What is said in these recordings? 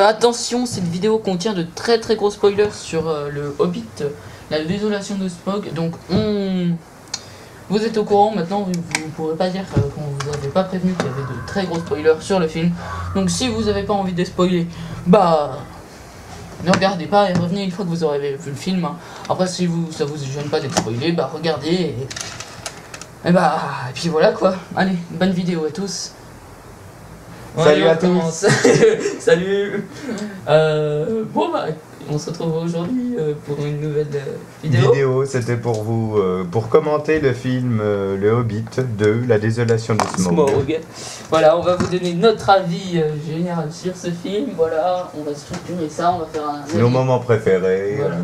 Attention, cette vidéo contient de très gros spoilers sur le Hobbit, la désolation de Smaug. Donc vous êtes au courant maintenant, vous ne pourrez pas dire qu'on vous avait pas prévenu qu'il y avait de très gros spoilers sur le film. Donc si vous n'avez pas envie de spoiler, bah ne regardez pas et revenez une fois que vous aurez vu le film. Après si ça vous gêne pas d'être spoilé, bah regardez et puis voilà quoi. Allez, bonne vidéo à tous. Salut à tous. Salut. Bon bah on se retrouve aujourd'hui pour une nouvelle vidéo. C'était pour vous pour commenter le film Le Hobbit 2, La désolation de Smaug. Voilà, on va vous donner notre avis général sur ce film. Voilà, on va structurer ça, on va faire un nos moments préférés, voilà.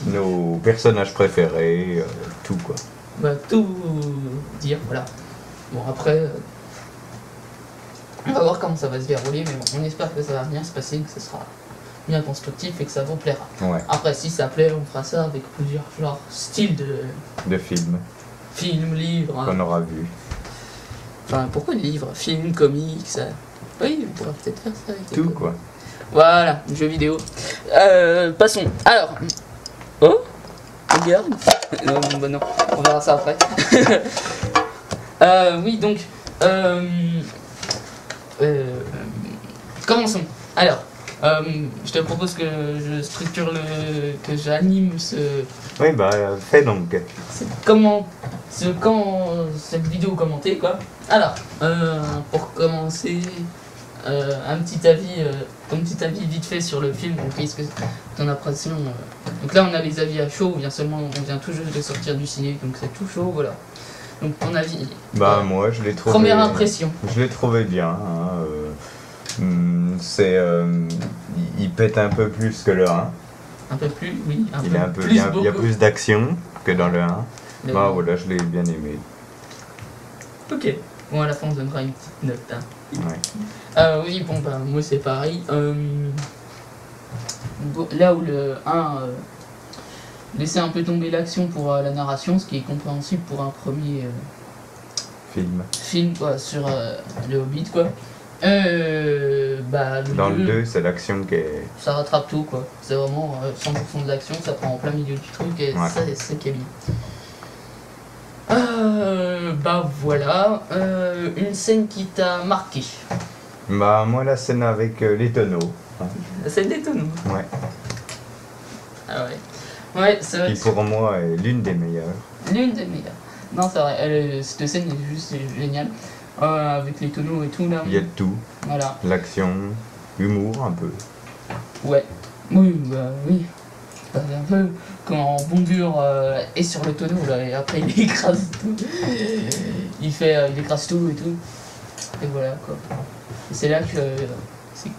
nos personnages préférés, tout quoi. On va tout dire, voilà. Bon après on va voir comment ça va se dérouler, mais bon, on espère que ça va bien se passer, que ce sera bien constructif et que ça vous plaira. Ouais. Après, si ça plaît, on fera ça avec plusieurs genres, styles de films. Films, livres. Qu'on aura vu. Enfin, pourquoi livres? Films, comics. Oui, on pourra peut-être faire ça avec tout quoi. Voilà, jeux vidéo. Passons. Alors. Oh, regarde. Non, bah non, on verra ça après. Oui, donc. Commençons. Alors, je te propose que je structure que j'anime ce. Oui, bah, fais donc. Quand cette vidéo commentée, quoi. Alors, pour commencer, ton petit avis vite fait sur le film. Donc, qu'est-ce que ton impression Donc là, on a les avis à chaud. On vient tout juste de sortir du ciné, donc c'est tout chaud, voilà. Donc ton avis? Bah moi je l'ai trouvé. Première impression. Je l'ai trouvé bien. Il pète un peu plus que le 1. Un peu plus, oui. Il y a plus d'action que dans le 1. Bah voilà, je l'ai bien aimé. Ok. Bon, à la fin on donnera une petite note. Hein. Ouais. Oui, bon bah moi c'est pareil. Là où le 1 laisser un peu tomber l'action pour la narration, ce qui est compréhensible pour un premier film quoi, sur le Hobbit quoi. Dans le 2 c'est l'action qui est... Ça rattrape tout quoi, c'est vraiment 100% de l'action, ça prend en plein milieu du truc et ouais. Ça c'est qui est bien. Voilà, une scène qui t'a marqué? Bah moi la scène avec les tonneaux. La scène des tonneaux? Ouais. Ah ouais. Ouais, c'est vrai. Qui pour moi est l'une des meilleures. L'une des meilleures. Non, c'est vrai, cette scène est juste géniale. Avec les tonneaux et tout là. Il y a de tout. Voilà. L'action, l'humour un peu. Ouais. Oui, bah oui. Un peu quand Bondur est sur le tonneau là et après il écrase tout. Il écrase tout et tout. Et voilà quoi. Et c'est là que c'est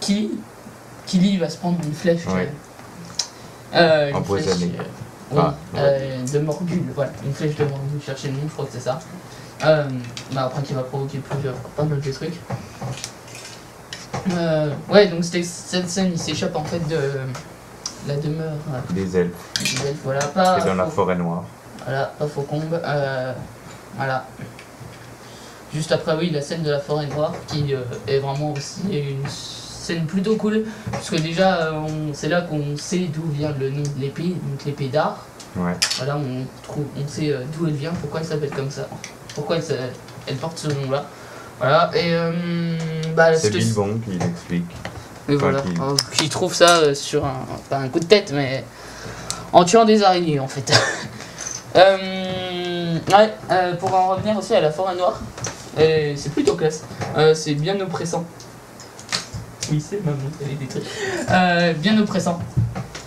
Kili va se prendre une flèche. Ouais. Empoisonné. De Morgul, voilà, une flèche de Morgul, chercher le nom, je crois que c'est ça. Après qui va provoquer pas mal de trucs. Ouais, donc cette scène, il s'échappe en fait de la demeure des elfes. Des elfes, voilà, pas. Et dans la forêt noire. Voilà, pas Faucombe. Voilà. Juste après, oui, la scène de la forêt noire qui est vraiment aussi une scène plutôt cool, puisque déjà c'est là qu'on sait d'où vient le nom de l'épée, donc l'épée d'art. Ouais. Voilà, on sait d'où elle vient, pourquoi elle s'appelle comme ça, pourquoi elle porte ce nom là. Voilà, et c'est Bilbon qui l'explique. Et voilà, qui trouve ça sur pas un coup de tête, mais en tuant des araignées en fait. Pour en revenir aussi à la forêt noire, c'est plutôt classe, c'est bien oppressant. Oui, c'est ma montre, elle est détruite. Bien oppressant.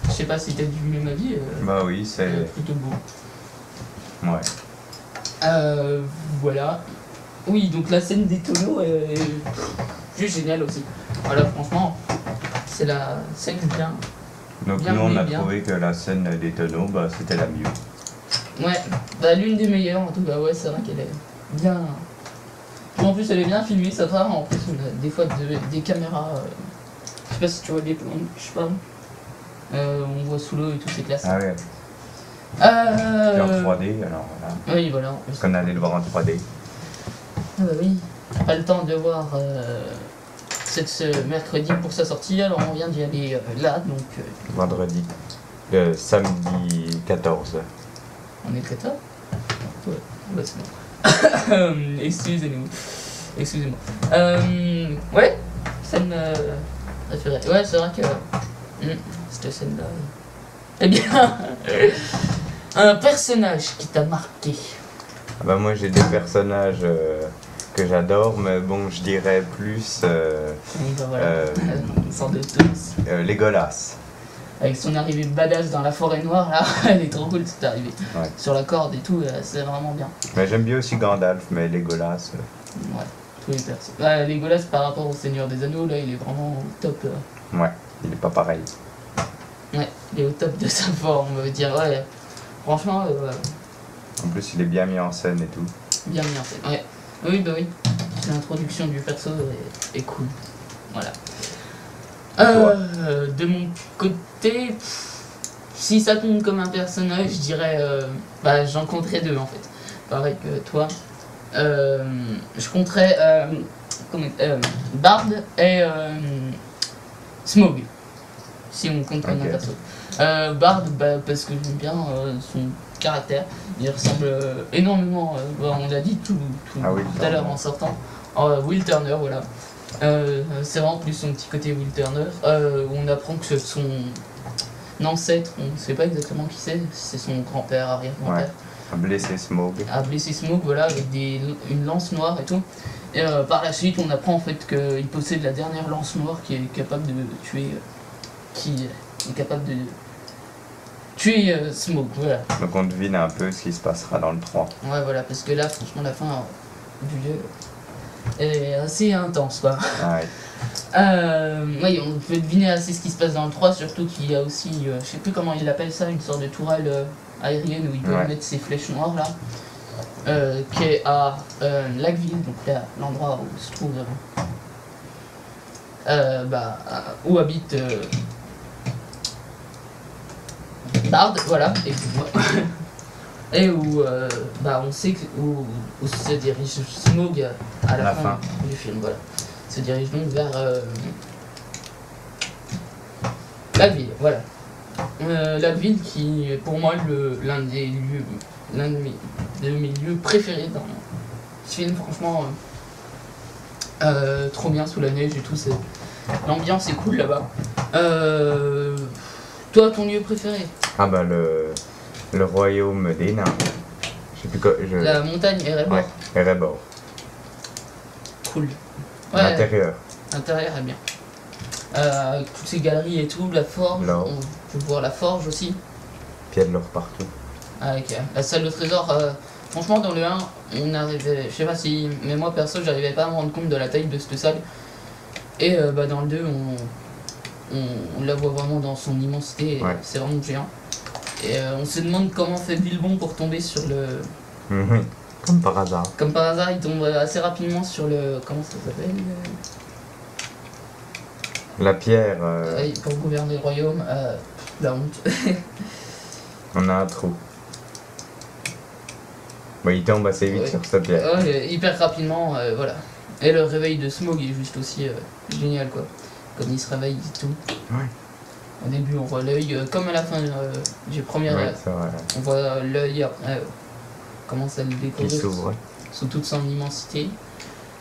Je sais pas si t'as du même avis. Bah oui, c'est plutôt beau. Ouais. Voilà. Oui, donc la scène des tonneaux est juste géniale aussi. Voilà, franchement, c'est la scène bien. Donc nous on a trouvé que la scène des tonneaux, bah c'était la mieux. Ouais, l'une des meilleures en tout cas, ouais, c'est vrai qu'elle est bien. En plus elle est bien filmée, ça va. En plus on a des fois des caméras, je sais pas si tu vois les plans, je sais pas, on voit sous l'eau et tout, c'est classe. Ah ouais. C'est en 3D alors voilà. Oui voilà. Parce qu'on allait le voir en 3D. Ah bah oui, pas le temps de voir ce mercredi pour sa sortie, alors on vient d'y aller là, donc Vendredi. Le samedi 14. on est très tard. Ouais, c'est bon. Excusez-moi. Ouais, scène préférée. Ouais, c'est vrai que cette scène-là. Eh bien, un personnage qui t'a marqué. Ah bah moi j'ai des personnages que j'adore, mais bon je dirais plus Oui, bah voilà. Sans de tous. Legolas. Avec son arrivée badass dans la forêt noire, là, elle est trop cool cette arrivée. Ouais. Sur la corde et tout, c'est vraiment bien. Mais j'aime bien aussi Gandalf, mais Legolas. Ouais, tous les persos. Ouais, Legolas par rapport au Seigneur des Anneaux, là, il est vraiment au top. Ouais, il est pas pareil. Ouais, il est au top de sa forme, on veut dire. Ouais, franchement, En plus il est bien mis en scène et tout. bien mis en scène. Ouais, oui, bah oui. L'introduction du perso est cool. Voilà. De mon côté, si ça compte comme un personnage, je dirais. Bah, j'en compterais deux en fait. Pareil que toi. Je compterais Bard et Smaug. Si on compte comme un perso. Bard, bah, parce que j'aime bien son caractère. Il ressemble énormément, on l'a dit tout à l'heure en sortant, Will Turner, voilà. C'est vraiment plus son petit côté Will Turner. On apprend que son ancêtre, on ne sait pas exactement qui c'est son grand-père, arrière-grand-père. Ouais. A blessé Smaug. A blessé Smaug, voilà, avec une lance noire et tout. Et par la suite, on apprend en fait qu'il possède la dernière lance noire qui est capable de tuer. Qui est capable de tuer Smaug, voilà. Donc on devine un peu ce qui se passera dans le 3. Ouais, voilà, parce que là, franchement, la fin du jeu est assez intense, quoi. Ouais. Oui, on peut deviner assez ce qui se passe dans le 3, surtout qu'il y a aussi, je sais plus comment il appelle ça, une sorte de tourelle aérienne où il peut mettre ses flèches noires là, qui est à Lackville, donc là, l'endroit où se trouve, où habite Bard, voilà, excuse-moi. Et où on sait où se dirige Smaug à la fin du film, voilà. Se dirige donc vers Lackville, voilà. Lackville qui est pour moi l'un de mes lieux préférés dans ce film, franchement. Trop bien sous la neige et tout, l'ambiance est cool là-bas. Toi, ton lieu préféré? Ah bah le royaume des nains. Je sais plus quoi. La montagne Erebor. Ouais, Erebor. Cool. Ouais, L'intérieur. l'intérieur est bien. Toutes ces galeries et tout, la forge. L'or. On peut voir la forge aussi. Puis il y a de l'or partout. Avec la salle de trésor. Franchement, dans le 1, on arrivait. Je sais pas si. Mais moi perso, j'arrivais pas à me rendre compte de la taille de cette salle. Et dans le 2, on la voit vraiment dans son immensité. Ouais. C'est vraiment géant. Et on se demande comment fait Bilbon pour tomber sur le. Comme par hasard. Comme par hasard, il tombe assez rapidement sur le. Comment ça s'appelle La pierre. Oui, pour gouverner le royaume. La honte. On a un trou. Bon, il tombe assez vite sur sa pierre. Ouais, hyper rapidement, voilà. Et le réveil de Smaug est juste aussi génial, quoi. Comme il se réveille et tout. Ouais. Au début, on voit l'œil, comme à la fin du premier. Ouais, c'est vrai. On voit l'œil après. Commence à le découvrir. Qui s'ouvre. Sous toute son immensité.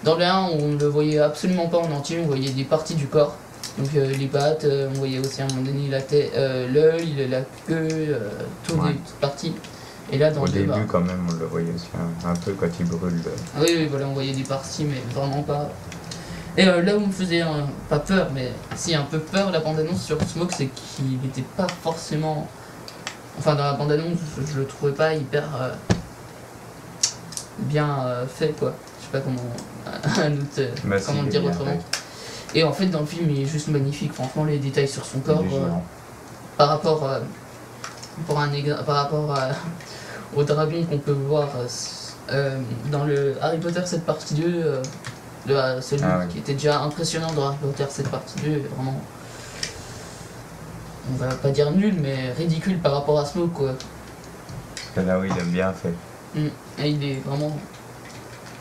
Dans le 1, on ne le voyait absolument pas en entier, on voyait des parties du corps. Donc les pattes, on voyait aussi à un moment donné la tête, l'œil, la queue, toutes les petites parties. Et là, dans Au le début, quand même, on le voyait aussi un peu quand il brûle. Oui, voilà, on voyait des parties, mais vraiment pas. Et là où me faisait pas peur, mais si un peu peur la bande-annonce sur Smaug, c'est qu'il n'était pas forcément. Enfin, dans la bande-annonce, je le trouvais pas hyper bien fait, quoi. Je sais pas comment le dire autrement. Et en fait, dans le film, il est juste magnifique. Franchement, les détails sur son corps, par rapport au dragon qu'on peut voir dans le Harry Potter 7 partie 2, celui qui était déjà impressionnant dans Harry Potter 7 partie 2, vraiment, on va pas dire nul, mais ridicule par rapport à Smaug, quoi. Là, oui, il a bien fait. Et il est vraiment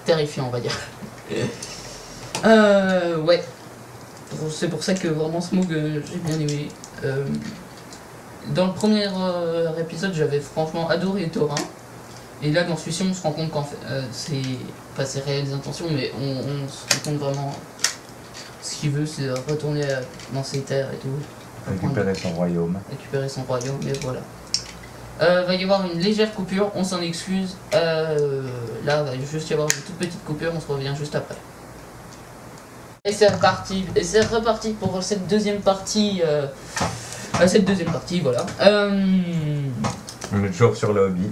terrifiant, on va dire. Ouais. c'est pour ça que vraiment Smaug, j'ai bien aimé. Dans le premier épisode, j'avais franchement adoré Thorin. Et là, dans celui-ci, on se rend compte qu'en fait, c'est pas ses réelles intentions, mais on se rend compte vraiment ce qu'il veut, c'est retourner dans ses terres et tout. Récupérer son royaume. Récupérer son royaume, et voilà. Va y avoir une légère coupure, on s'en excuse. Là, va juste y avoir une toute petite coupure, on se revient juste après. Et c'est reparti pour cette deuxième partie. Voilà. On est toujours sur le Hobbit.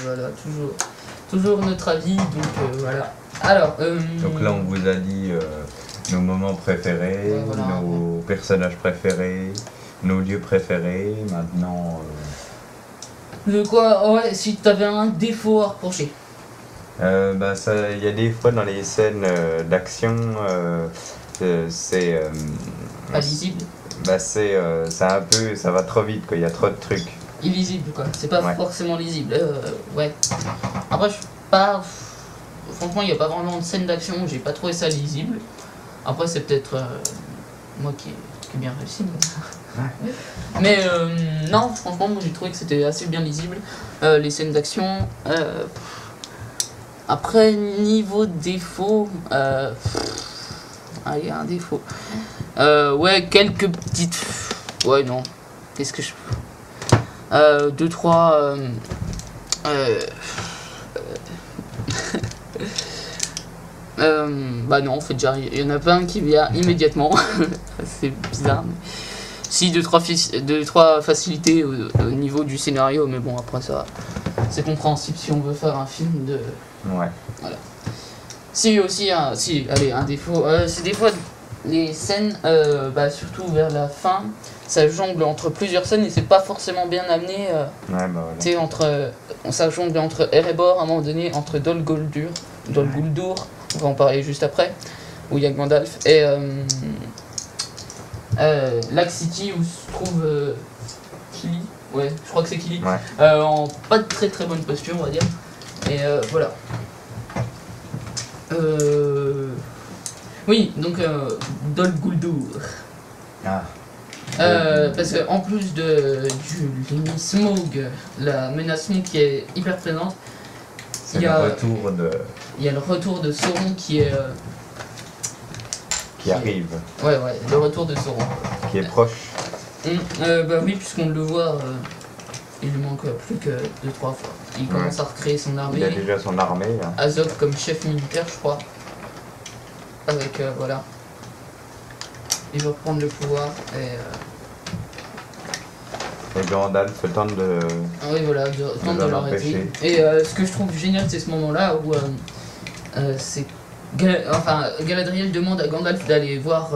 Voilà, toujours notre avis, donc voilà. Alors, donc là, on vous a dit nos moments préférés, ouais, voilà. nos personnages préférés, nos lieux préférés. Maintenant, de quoi, ouais, si tu avais un défaut à reprocher. bah ça, il y a des fois dans les scènes d'action, c'est Pas lisible. bah c'est un peu, ça va trop vite quoi. Il y a trop de trucs. Illisible quoi, c'est pas Ouais. forcément lisible. Ouais. Après, je suis pas. Franchement, il n'y a pas vraiment de scène d'action où j'ai pas trouvé ça lisible. Après, c'est peut-être moi qui ai bien réussi. Mais non, franchement, moi j'ai trouvé que c'était assez bien lisible. Les scènes d'action. Après, niveau défaut. Allez, un défaut. Ouais, quelques petites. Ouais, non. Qu'est-ce que je. 2, 3. Bah non, en fait, il y en a pas un qui vient immédiatement. C'est bizarre. Mais... Si, 2, 3 facilités au niveau du scénario, mais bon, après ça, c'est compréhensible si on veut faire un film de. Ouais. Voilà. Si, aussi, allez, un défaut. C'est des fois les scènes, bah, surtout vers la fin, ça jongle entre plusieurs scènes et c'est pas forcément bien amené. Ouais, bah voilà. Tu sais, ça jongle entre Erebor à un moment donné, entre Dol Guldur, on va en parler juste après, où il y a Gandalf, et Lac City où se trouve Kili, ouais, je crois que c'est Kili, Ouais. en pas de très très bonne posture, on va dire, et voilà. Oui, donc Dol Guldur. Ah. Parce que en plus de l'ennemi Smaug, la menace Smaug qui est hyper présente, il y a le retour de Sauron qui est qui arrive. Ouais, le retour de Sauron. Qui est proche. Bah oui, puisqu'on le voit, il lui manque plus que 2-3 fois. Il commence à recréer son armée. Il a déjà son armée. Hein. Azog comme chef militaire, je crois. Avec, voilà. Il va prendre le pouvoir et Gandalf tente de. Ah oui, voilà, tente de l'arrêter. Et ce que je trouve génial, c'est ce moment-là où c'est. Galadriel demande à Gandalf d'aller voir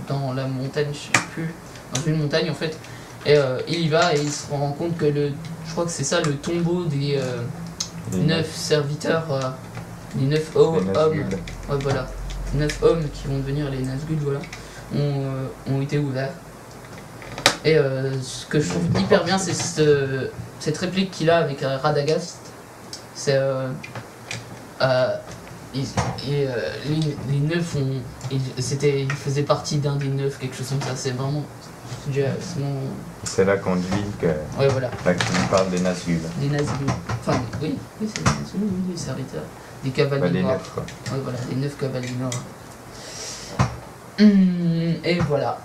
dans la montagne, je sais plus, dans une montagne en fait. Et il y va et il se rend compte que je crois que c'est ça le tombeau des 9 serviteurs, les 9 hommes. Ouais, voilà. 9 hommes qui vont devenir les Nazgûl, voilà, ont été ouverts. Et ce que je trouve hyper bien, c'est cette réplique qu'il a avec Radagast. C'est les 9 ils faisaient partie d'un des 9, quelque chose comme ça. C'est vraiment. C'est là qu'on devine que. Ouais, voilà. Là qu'on parle des Nazgûl. Des Nazgûl. Enfin, oui, c'est des Nazgûl, oui, les serviteurs. Des cavaliers noirs. 9, quoi. Ouais, voilà, les 9 cavaliers noirs. Et voilà.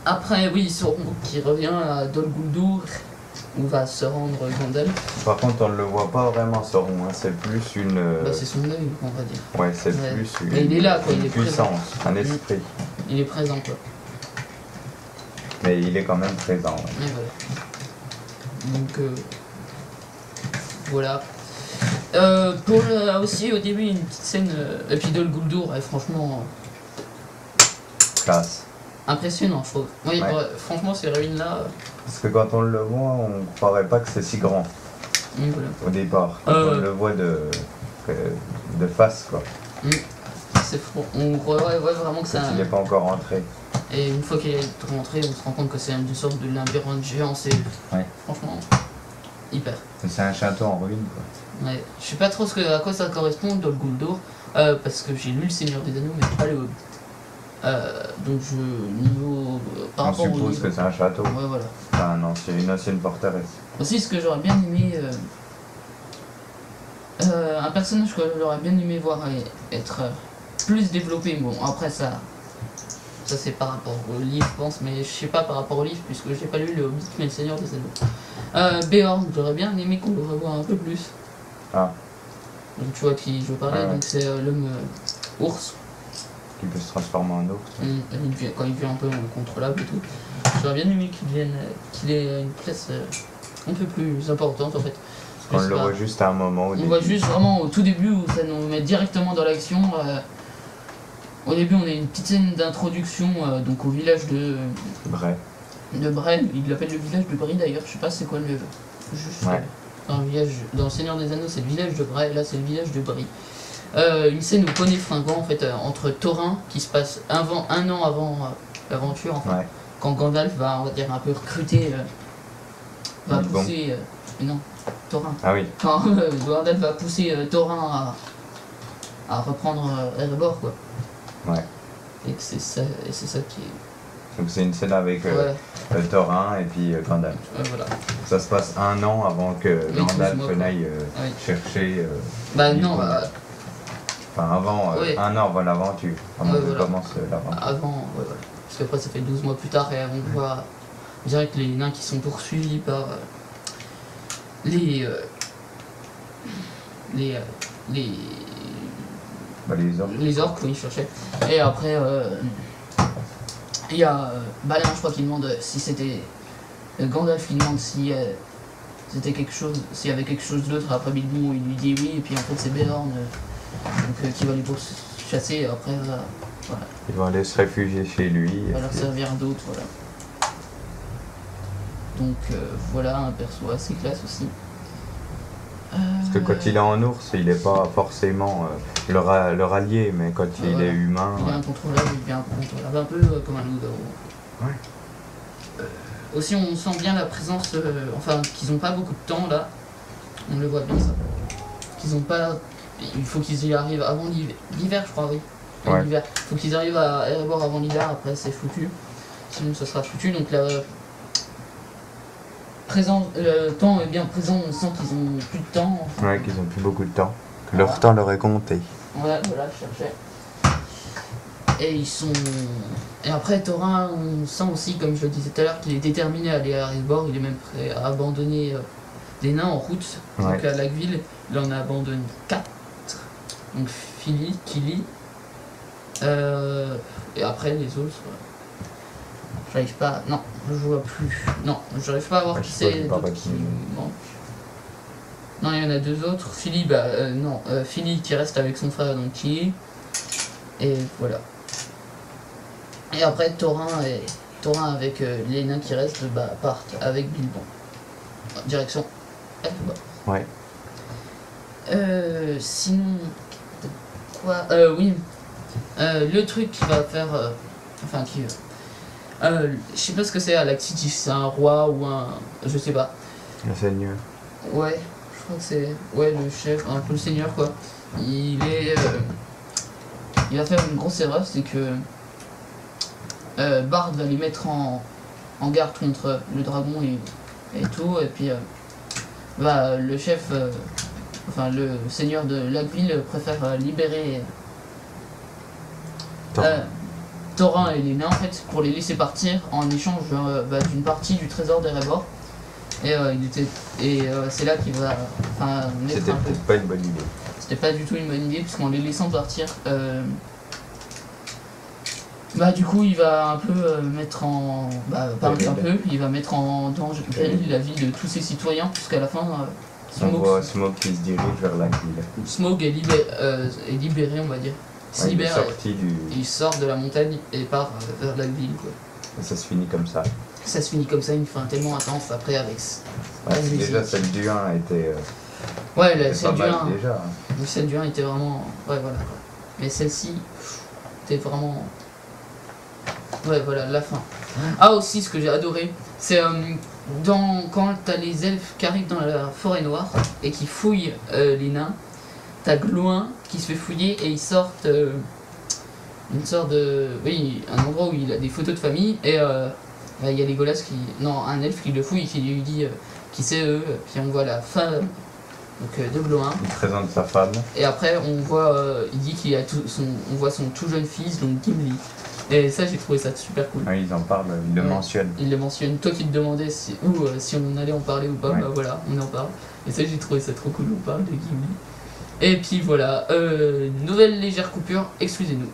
Après, oui, Sauron qui revient à Dol Guldur, où va se rendre Gandalf. Par contre, on ne le voit pas vraiment, Sauron. Hein. C'est plus une. Bah, c'est son œil, on va dire. Ouais, c'est plus une. Mais il est là, quoi. Il est puissance, présent. un esprit. Il est présent, quoi. Mais il est quand même présent. Ouais. Et voilà. Donc, voilà. Aussi, au début, une petite scène. Et puis Dol Guldur, franchement. Classe. Impressionnant, je trouve. Oui, Ouais. Franchement, ces ruines-là. Parce que quand on le voit, on ne croirait pas que c'est si grand Voilà. au départ. Quand on le voit de face, quoi. C'est fou. On croirait vraiment que c'est Il n'est pas encore rentré. Et une fois qu'il est rentré, on se rend compte que c'est une sorte de labyrinthe géant. C'est franchement hyper. C'est un château en ruine, quoi. Ouais. Je sais pas trop à quoi ça correspond, Dol Guldur, parce que j'ai lu Le Seigneur des Anneaux, mais pas le Hobbit. Donc niveau par On rapport au suppose livre. que c'est un château, Ouais, voilà. enfin une ancienne forteresse. Aussi, ce que j'aurais bien aimé, un personnage que j'aurais bien aimé voir être plus développé. Bon, après ça c'est par rapport au livre, je pense, mais je sais pas par rapport au livre puisque j'ai pas lu le Hobbit mais le Seigneur des Anneaux. Beorn, j'aurais bien aimé qu'on le revoie un peu plus. Ah. Donc tu vois qui je parlais, Ouais. donc c'est l'homme ours. Qui peut se transformer en ours. Quand il devient un peu incontrôlable et tout. J'aurais bien aimé qu'il ait une place un peu plus importante en fait. On le voit juste à un moment au On début. voit juste vraiment au tout début où ça nous met directement dans l'action. Au début on a une petite scène d'introduction donc au village de Vrai. Bray. Il l'appelle le village de Bray d'ailleurs, je sais pas c'est quoi le... Juste, Ouais. dans le Seigneur des Anneaux c'est le village de Bray, là c'est le village de Bray. Une scène au poney fringant en fait entre Thorin qui se passe un an avant l'aventure enfin, Ouais. quand Gandalf va on va dire un peu recruter va Bilbon. pousser non Thorin Ah oui. quand Gandalf va pousser Thorin à reprendre Erebor quoi. Ouais. Et que c'est ça qui est Donc c'est une scène avec ouais, Thorin et puis Gandalf. voilà. Ça se passe un an avant que Oui, Gandalf 12 mois, quoi. n'aille Oui. chercher. Bah Bilbon. non Enfin avant, ouais. un an avant l'aventure. Avant Ouais, que voilà. commence l'aventure. avant ouais, voilà. Parce qu'après ça fait 12 mois plus tard et on voit direct les nains qui sont poursuivis par les Bah, les orques. les orques, oui, je cherchais. Et après, il y a Balin, je crois, qui demande si c'était. Gandalf qui demande si c'était quelque chose, s'il y avait quelque chose d'autre. Après Bilbon, il lui dit oui, et puis en fait, c'est Beorn donc, qui va les pourchasser. Et après, voilà, Ils vont aller se réfugier chez lui. il va leur servir d'autres, voilà. Donc voilà, un perso assez classe aussi. Parce que quand il est en ours, il n'est pas forcément le rallier, mais quand il voilà. est humain. Il est incontrôlable, il devient incontrôlable, un peu comme un loup-garou. Ouais. Aussi, on sent bien la présence, enfin, qu'ils n'ont pas beaucoup de temps là. On le voit bien ça. Qu'ils ont pas. Il faut qu'ils y arrivent avant l'hiver, je crois, oui. Ouais. L'hiver. Il faut qu'ils arrivent à Erebor avant l'hiver, après c'est foutu. Sinon, ça sera foutu. Donc là. Le temps est bien présent, on sent qu'ils ont plus de temps. Ouais, qu'ils ont plus beaucoup de temps. Que Voilà. leur temps leur est compté. Ouais, voilà, je cherchais. Et ils sont. Et après, Thorin, on sent aussi, comme je le disais tout à l'heure, qu'il est déterminé à aller à Erebor. Il est même prêt à abandonner des nains en route. Ouais. Donc à Lagville, il en a abandonné 4. Donc Philly, Kili. Et après, les autres. J'arrive pas. Non, je vois plus. Non, j'arrive pas à voir Ouais, qui je sais pas, c'est j'ai pas d'autres qui retenu. manquent. Non, il y en a deux autres. Philly, non. Philly qui reste avec son frère, donc Kili. Et voilà. Et après, Thorin avec les nains qui restent partent avec Bilbon. Direction Erebor. Ouais. Sinon, quoi oui. Le truc qui va faire. Enfin, qui. Je sais pas ce que c'est à Lac City, c'est un roi ou un. Je sais pas. Le seigneur. Ouais, je crois que c'est. Ouais, le chef, un peu le seigneur quoi. Il est. Il va faire une grosse erreur, c'est que. Bard va les mettre en garde contre le dragon et tout, et puis. Le chef. Enfin, le seigneur de Lagville préfère libérer. Thorin et les nains en fait pour les laisser partir en échange d'une partie du trésor d'Erebor et c'est là qu'il va mettre C'était un peu. peut-être pas une bonne idée. C'était pas du tout une bonne idée puisqu'en les laissant partir du coup il va un peu mettre en il va mettre en danger la vie de tous ses citoyens puisqu'à la fin On voit Smoke qui se dirige vers la ville. Smaug est libéré on va dire. Il se Ouais, il est libère sorti du. il sort de la montagne et part vers la ville quoi. Et ça se finit comme ça. Ça se finit comme ça, une fin tellement intense après avec. Ouais, la musique. déjà celle du 1 était. Ouais, la C'était celle pas du mal 1. déjà. Hein. Celle du 1 était vraiment. Ouais, voilà quoi. Mais celle-ci, était vraiment. Ouais, voilà, la fin. Ah, aussi, ce que j'ai adoré, c'est quand t'as les elfes qui arrivent dans la forêt noire et qui fouillent les nains, t'as Gloin qui se fait fouiller et ils sortent une sorte de... Oui, un endroit où il a des photos de famille, et bah, il y a Legolas qui... Non, un elfe qui le fouille, qui lui dit qui c'est eux, puis on voit la femme donc, de Gloin. Il présente sa femme. Et après, on voit, il dit qu'il a on voit son tout jeune fils, donc Gimli. Et ça, j'ai trouvé ça super cool. Oui, ils en parlent, ils le mentionnent. Il le mentionne. Toi qui te demandais si on allait en parler ou pas, bah voilà, on en parle. Et ça, j'ai trouvé ça trop cool, on parle de Gimli. Et puis voilà, nouvelle légère coupure, excusez-nous.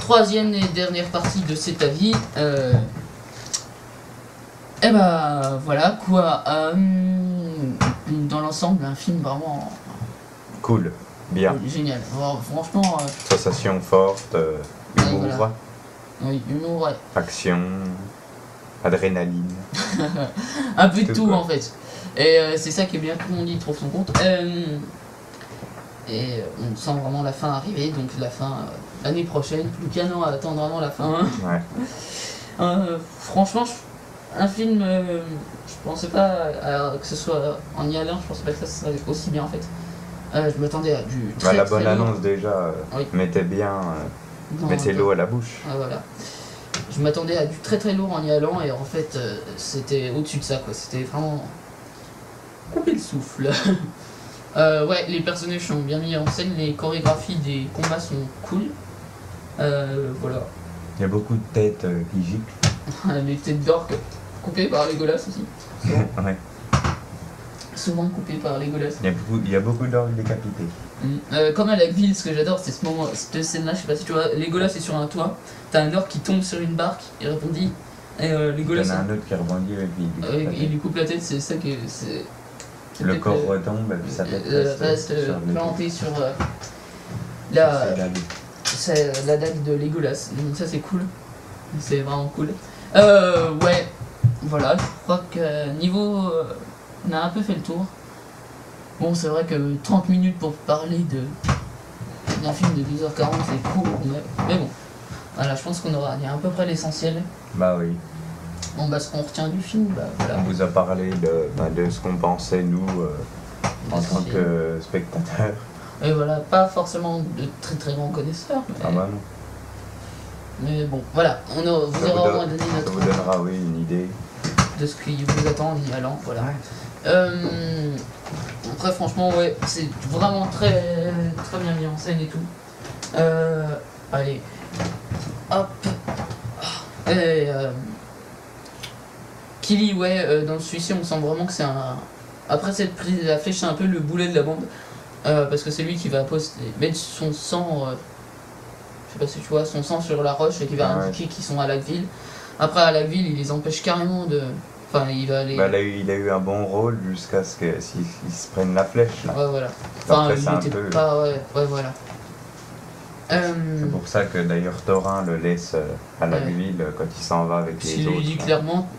Troisième et dernière partie de cet avis. Et bah voilà quoi. Dans l'ensemble, un film vraiment cool, bien. Génial. Alors, franchement. Sensation forte, humour. Voilà. Oui, humour, ouais. Action, adrénaline. Un peu de tout en fait. Et c'est ça qui est bien, tout le monde y trouve son compte. Et on sent vraiment la fin arriver, donc la fin l'année prochaine, plus qu'un an à attendre vraiment la fin. Ouais. Franchement, un film, je pensais pas que ce soit en y allant, je pensais pas que ça serait aussi bien en fait. Je m'attendais à du très, la bonne très annonce lourd. déjà mettait bien, mettait l'eau à la bouche. Voilà. Je m'attendais à du très très lourd en y allant et en fait c'était au-dessus de ça quoi. C'était vraiment couper le souffle. Ouais, les personnages sont bien mis en scène, les chorégraphies des combats sont cool. Voilà. Il y a beaucoup de têtes qui giclent. Les têtes d'orques coupées par Legolas aussi. Ouais. Souvent coupées par Legolas. Il y a beaucoup d'orques décapités. Comme à Lagueville, ce que j'adore, c'est ce moment, cette scène-là, je sais pas si tu vois, Legolas est sur un toit, t'as un orc qui tombe sur une barque, il répondit, et Legolas... Il y en a un autre qui rebondit avec il lui coupe la tête, c'est ça que... Le corps retombe et puis sa tête reste planté sur la dague de Legolas, donc ça c'est cool, c'est vraiment cool. Ouais, voilà, je crois que niveau... on a un peu fait le tour. Bon, c'est vrai que 30 minutes pour parler d'un film de 12h40, c'est court, mais bon. Voilà, je pense qu'on aura dit à peu près l'essentiel. Bah oui. Bon, bah, ce qu'on retient du film, bah voilà. On vous a parlé de ce qu'on pensait, nous, en tant que spectateurs. Et voilà, pas forcément de très très grands connaisseurs. Mais, ah bah non. Mais bon, voilà, vous aura au moins donné notre... Ça vous donnera, oui, une idée. De ce qui vous attend en y allant, voilà. Après, franchement, ouais, c'est vraiment très, très bien mis en scène et tout. Allez, hop. Et, Killy, ouais, dans celui-ci, on sent vraiment que c'est un... Après cette prise, il a fléché un peu le boulet de la bande. Parce que c'est lui qui va mettre son sang, je sais pas si tu vois, son sang sur la roche et qui va indiquer qu'ils sont à Lagueville. Après, à Lagueville, il les empêche carrément de... Enfin, il va aller... Bah, il a eu un bon rôle jusqu'à ce qu'ils se prennent la flèche, là. Ouais, voilà. Enfin, après, il était pas... Ouais, voilà. C'est pour ça que d'ailleurs Thorin le laisse à Lagueville quand il s'en va avec les autres. Il lui dit clairement,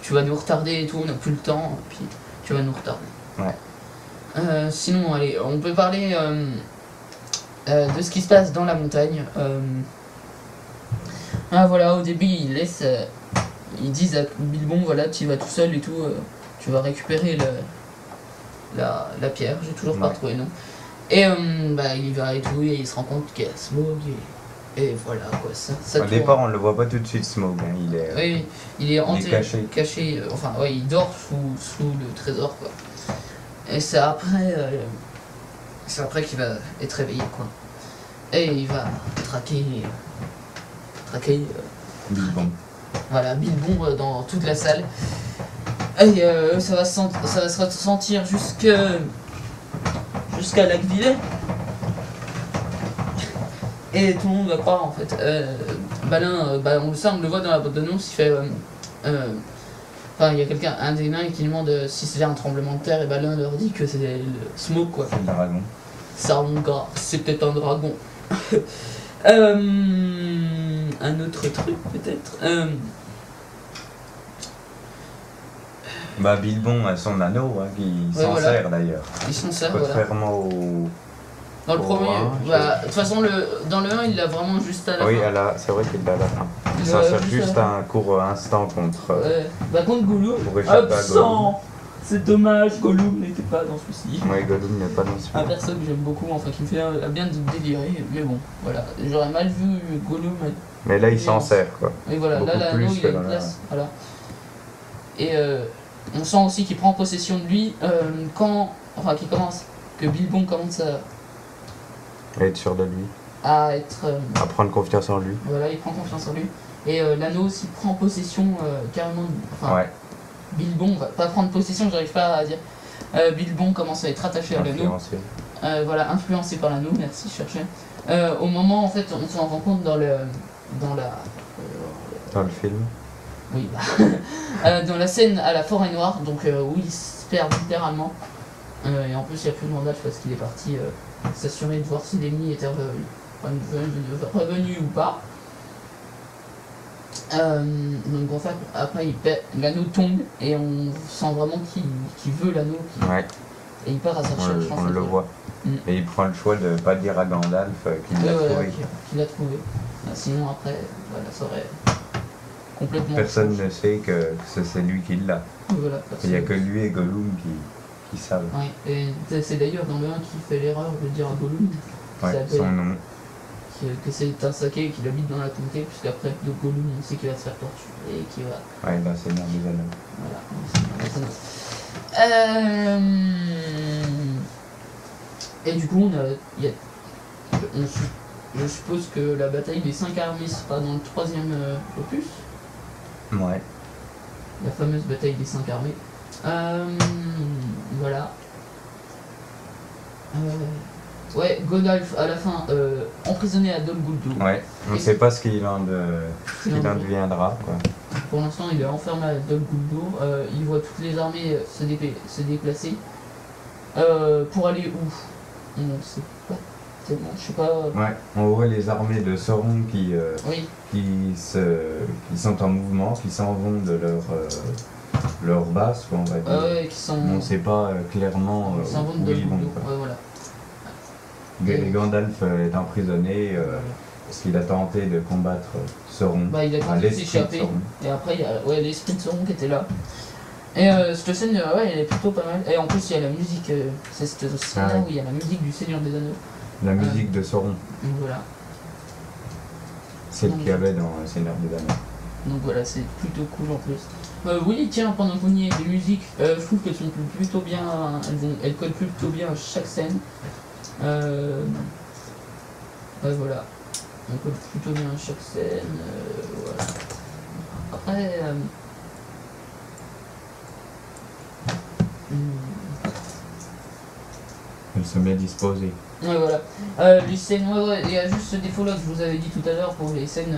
tu vas nous retarder et tout, on n'a plus le temps, puis tu vas nous retarder. Ouais. Sinon, allez, on peut parler de ce qui se passe dans la montagne. Voilà, au début, ils disent à Bilbon, voilà, tu vas tout seul et tout, tu vas récupérer la pierre, j'ai toujours pas retrouvé le nom. Et bah, il y va et tout, et il se rend compte qu'il y a Smaug, et voilà quoi, ça au départ, on le voit pas tout de suite, Smaug, hein, il est caché. Enfin, ouais, il dort sous le trésor, quoi. Et c'est après qu'il va être réveillé, quoi. Et il va traquer Bilbon. Voilà, Bilbon dans toute la salle. Et ça va se ressentir jusqu'à Lagueville. Et tout le monde va croire en fait. Balin, on le sait, on le voit dans la bande-annonce, il fait... Enfin, il y a quelqu'un, un des nains qui demande si c'est un tremblement de terre, et Balin leur dit que c'est le Smaug, quoi. C'est le dragon. Ça, mon gars, c'est peut-être un dragon. Un autre truc, peut-être. Bah, Bilbon a son anneau, hein, qui s'en sert d'ailleurs. Il s'en sert, contrairement au... Dans le premier, de toute façon, dans le 1, il l'a vraiment juste à la fin. Oui, c'est vrai qu'il l'a à la fin. Il s'en sert juste un court instant contre... contre Gollum. Pour échapper à Gollum. C'est dommage, Gollum n'était pas dans celui-ci. Ouais, Gollum n'est pas dans ce Un film. perso que j'aime beaucoup, enfin qui me fait bien de délirer, mais bon, voilà. J'aurais mal vu Gollum. Mais là, il s'en sert, quoi. Et voilà, Beaucoup là, plus l'anneau, il que a une dans la- place. Voilà. Et on sent aussi qu'il prend possession de lui qu'il commence, que Bilbon commence Et être sûr de lui. à être. À prendre confiance en lui. Voilà, il prend confiance en lui. Et l'anneau aussi prend possession carrément. Enfin, Ouais. Bilbon va pas prendre possession, j'arrive pas à dire. Bilbon commence à être attaché à l'anneau. Influencé. Voilà, influencé par l'anneau, merci, je cherchais. Au moment, en fait, on s'en rend compte dans la. Dans le film. Oui, dans la scène à la forêt noire, donc où il se perd littéralement. Et en plus, il n'y a plus de Gandalf parce qu'il est parti s'assurer de voir si l'ennemi était revenu ou pas. Donc en fait, après, l'anneau tombe et on sent vraiment qu'il veut l'anneau. Ouais. Et il part à sa recherche. On le voit. Mm. Et il prend le choix de pas dire à Gandalf qu'il l'a Voilà, trouvé. qu'il l'a trouvé. Sinon, après, voilà, ça aurait complètement. Personne ne sait que c'est lui qui l'a. Voilà, Il n'y a que lui et Gollum qui savent. Ouais, et c'est d'ailleurs dans le 1 qui fait l'erreur de dire à Gollum Ouais, son nom. que c'est un saké et qu'il habite dans la comté, puisqu'après de Gollum on sait qu'il va se faire torturer et qu'il va. Ouais, dans Seigneur des Anneaux. Voilà. Et du coup, je suppose que la bataille des 5 armées sera dans le 3e opus, Ouais. la fameuse bataille des 5 armées. Voilà. Ouais, Gandalf à la fin emprisonné à Dol Guldur. Ouais. On ne sait pas ce qu'il en deviendra, quoi. Pour l'instant, il est enfermé à Dol Guldur. Il voit toutes les armées se déplacer. Pour aller où? On ne sait pas tellement. Je sais pas. Ouais. On voit les armées de Sauron Oui. qui sont en mouvement, qui s'en vont de leur base, quoi, on va dire. Ouais, qui sont. On ne sait pas clairement Ils s'en vont de où Dol ils vont. Guldur. Quoi. Ouais, voilà. Et Gandalf est emprisonné parce qu'il a tenté de combattre Sauron. Bah, il a Enfin, tenté de l'esprit de s'échapper. Sauron. Et après, il y a l'esprit de Sauron qui était là. Et cette scène, ouais, elle est plutôt pas mal. Et en plus, il y a la musique. C'est cette scène Ah ouais. où il y a la musique du Seigneur des Anneaux. La musique de Sauron, Donc voilà. celle qu'il y avait dans Seigneur des Anneaux. Donc voilà, c'est plutôt cool en plus. Oui, tiens, pendant qu'on y est, les musiques, je trouve qu'elles sont plutôt bien. Elles collent plutôt bien à chaque scène. Ouais, voilà. Elles collent plutôt bien à chaque scène. Voilà. Après. Elle se met disposée. Ouais, voilà. Les scènes, ouais, il y a juste ce défaut-là que je vous avais dit tout à l'heure pour les scènes.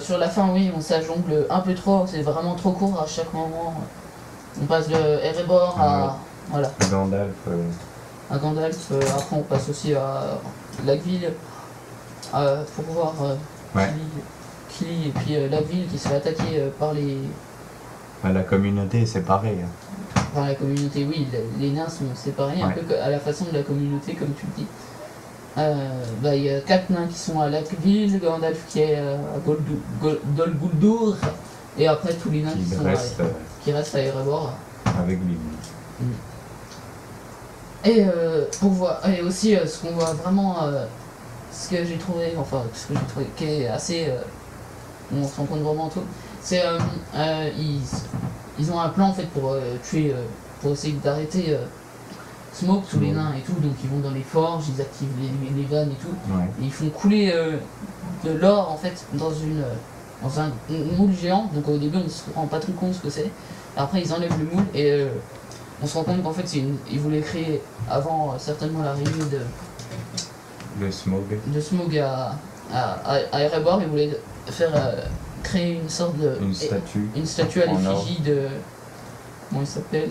Sur la fin, oui, ça jongle un peu trop, c'est vraiment trop court à chaque moment. On passe de Erebor à. Voilà. Gandalf. À Gandalf, après on passe aussi à Lagville pour voir Ouais. Kili et puis Lagville qui se fait attaquer par La communauté est séparée. Hein. par la communauté. Oui, les nains sont séparés un Ouais. peu à la façon de la communauté, comme tu le dis. Il y a 4 nains qui sont à Lagville, Gandalf qui est à Dol Guldur, et après tous les nains qui restent à Erebor. Avec lui. Et pour voir, et aussi ce qu'on voit vraiment, ce que j'ai trouvé, qui est assez, on se rend compte vraiment tout, c'est ils ont un plan en fait pour tuer, pour essayer d'arrêter Smoke, tous les nains et tout, donc ils vont dans les forges, ils activent les vannes et tout, Ouais. et ils font couler de l'or en fait dans un moule géant, donc au début on ne se rend pas trop compte ce que c'est, après ils enlèvent le moule et on se rend compte qu'en fait ils voulaient créer avant certainement l'arrivée Le smog. de Smaug à Erebor, ils voulaient faire créer une sorte de Une statue à en or. l'effigie de comment il s'appelle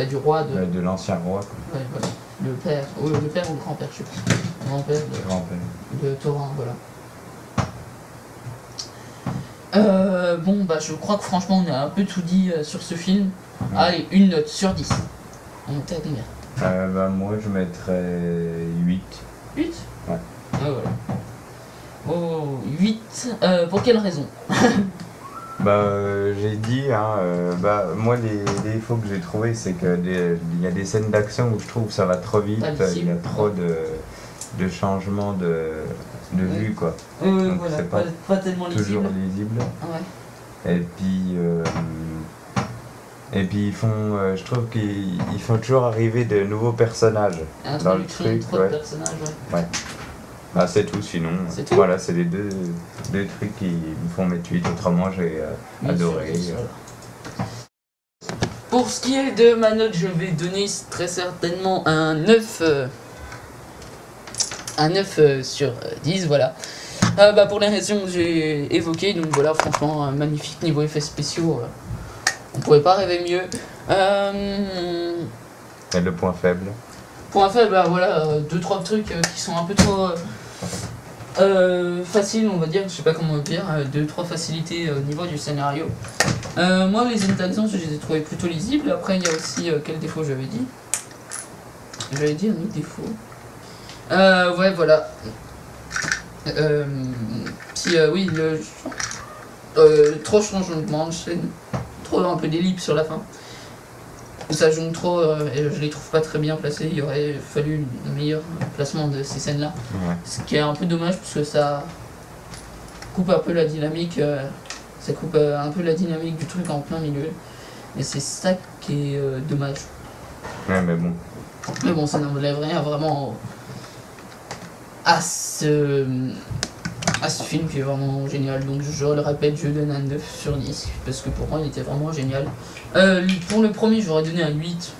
du roi De l'ancien roi. Quoi. ouais, voilà. Le père ou le grand-père, je sais pas. Le grand-père Le grand-père. de Thorin, voilà. Bon, je crois que franchement, on a un peu tout dit sur ce film. Ouais. Allez, une note sur 10. On était à combien? Moi je mettrais 8. 8? Ouais. Ah, voilà. Oh, 8. Pour quelle raison? J'ai dit, hein, moi les défauts que j'ai trouvé, c'est il y a des scènes d'action où je trouve que ça va trop vite, il y a trop de changements de vue, quoi. Donc voilà, c'est pas tellement toujours lisible. lisible. Ouais. Et puis ils font, je trouve qu'ils font toujours arriver de nouveaux personnages dans le truc. Trop de personnages, ouais. Bah, c'est tout, sinon. C'est tout. Voilà, c'est les deux trucs qui me font mettre 8. Autrement, j'ai adoré. Pour ce qui est de ma note, je vais donner très certainement un 9. Un 9 sur 10, voilà. Pour les raisons que j'ai évoquées, donc voilà, franchement, un magnifique niveau effets spéciaux. On pouvait pas rêver mieux. Et le point faible? Point faible, voilà, 2-3 trucs qui sont un peu trop faciles, on va dire, je sais pas comment dire, 2-3 facilités au niveau du scénario. Moi, les scènes d'action, je les ai trouvées plutôt lisibles. Après, il y a aussi, quel défaut j'avais dit? J'avais dit un autre défaut. Ouais, voilà. Oui, trop changement de chaîne, trop un peu d'ellipse sur la fin. Ça jongle trop et je les trouve pas très bien placés. Il aurait fallu un meilleur placement de ces scènes-là. Ouais. Ce qui est un peu dommage parce que ça coupe un peu la dynamique. Ça coupe un peu la dynamique du truc en plein milieu. Et c'est ça qui est dommage. Ouais, mais bon. Mais bon, ça n'enlève rien vraiment à ce film qui est vraiment génial. Donc je le répète, je donne un 9 sur 10 parce que pour moi il était vraiment génial. Pour le premier, j'aurais donné un 8.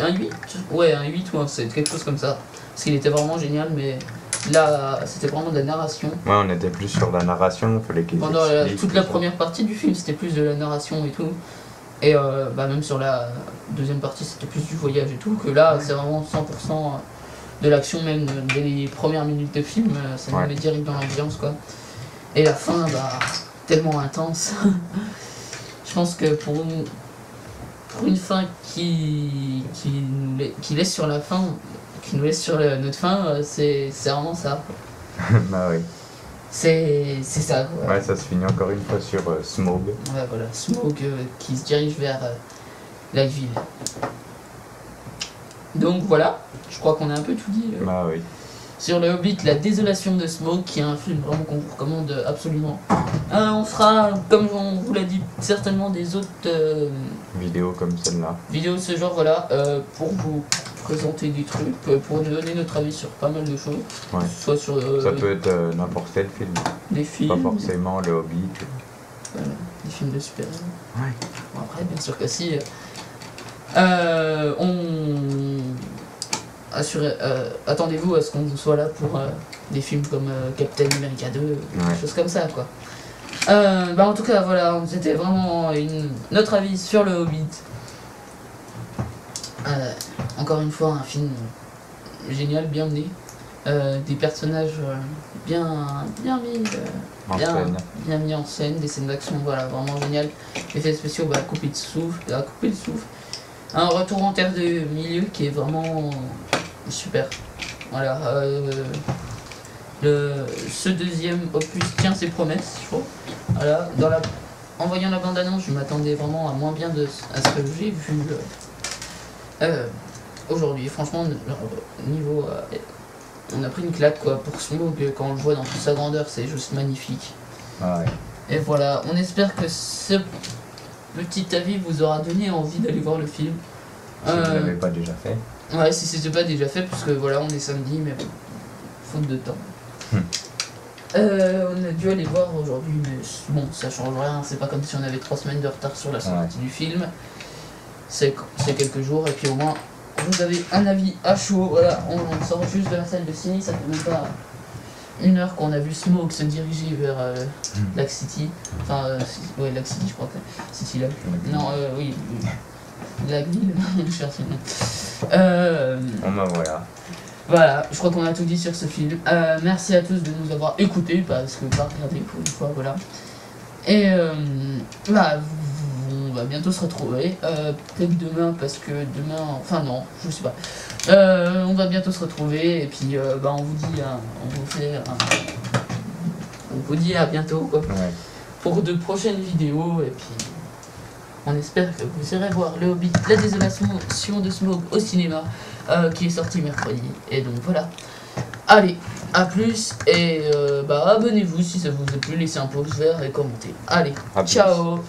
Un 8 Ouais, un 8 ou un 7, quelque chose comme ça. Parce qu'il était vraiment génial, mais là c'était vraiment de la narration. Ouais, on était plus sur la narration, il fallait qu'ils Pendant toute la ça. première partie du film, c'était plus de la narration et tout. Et même sur la deuxième partie, c'était plus du voyage et tout. Que là, c'est vraiment 100% de l'action, même dès les premières minutes de film, ça nous met direct dans l'ambiance, quoi. Et la fin, tellement intense. Je pense que pour une fin qui laisse sur la fin, qui nous laisse sur notre fin, c'est vraiment ça. Bah oui. C'est ça, quoi. Ouais, ça se finit encore une fois sur Smaug. Ouais, voilà, Smaug qui se dirige vers la ville. Donc voilà, je crois qu'on a un peu tout dit. Bah oui. Sur le Hobbit, La Désolation de Smaug, qui est un film vraiment qu'on vous recommande absolument. On fera, comme on vous l'a dit, certainement des autres vidéos comme celle-là. Vidéos de ce genre, voilà, pour vous présenter des trucs, pour nous donner notre avis sur pas mal de choses. Ouais. Soit sur ça peut être n'importe quel film. Des films. Pas forcément le Hobbit. Voilà, des films de super-héros. Ouais. Bon, après, bien sûr que si. Attendez-vous à ce qu'on soit là pour des films comme Captain America 2, des choses comme ça, quoi. En tout cas, voilà, c'était vraiment notre avis sur le Hobbit. Encore une fois, un film génial, bien mené. Des personnages bien mis en scène, des scènes d'action, voilà, vraiment génial. Effets spéciaux, à couper le souffle. Un retour en terre de milieu qui est vraiment super. Voilà. Ce deuxième opus tient ses promesses, je trouve. Voilà. En voyant la bande-annonce, je m'attendais vraiment à moins bien à ce que j'ai vu aujourd'hui. Franchement, niveau... on a pris une claque, quoi, pour Smaug. Quand on le voit dans toute sa grandeur, c'est juste magnifique. Ouais. Et voilà, on espère que ce petit avis vous aura donné envie d'aller voir le film. Si vous ne l'avez pas déjà fait. Ouais, si c'était pas déjà fait, parce que voilà, on est samedi, mais bon, faute de temps. On a dû aller voir aujourd'hui, mais bon, ça change rien, c'est pas comme si on avait 3 semaines de retard sur la sortie du film. C'est quelques jours, et puis au moins, vous avez un avis à chaud. Voilà, on sort juste de la salle de ciné, ça fait même pas 1 heure qu'on a vu Smaug se diriger vers Lac City. Enfin, ouais, Lac City, je crois que City Lac. Non, oui. Lac-Ville, je cherche le nom. Voilà. Voilà, je crois qu'on a tout dit sur ce film. Merci à tous de nous avoir écoutés, parce que pas regardé pour une fois, voilà. Et on va bientôt se retrouver. Peut-être demain, parce que demain... Enfin non, je sais pas. On va bientôt se retrouver, et puis on vous dit... on vous dit à bientôt, quoi. Ouais. pour de prochaines vidéos. Et puis, on espère que vous irez voir le Hobbit, la désolation de Smaug au cinéma, qui est sorti mercredi. Et donc voilà. Allez, à plus et abonnez-vous si ça vous a plu, laissez un pouce vert et commentez. Allez, ciao.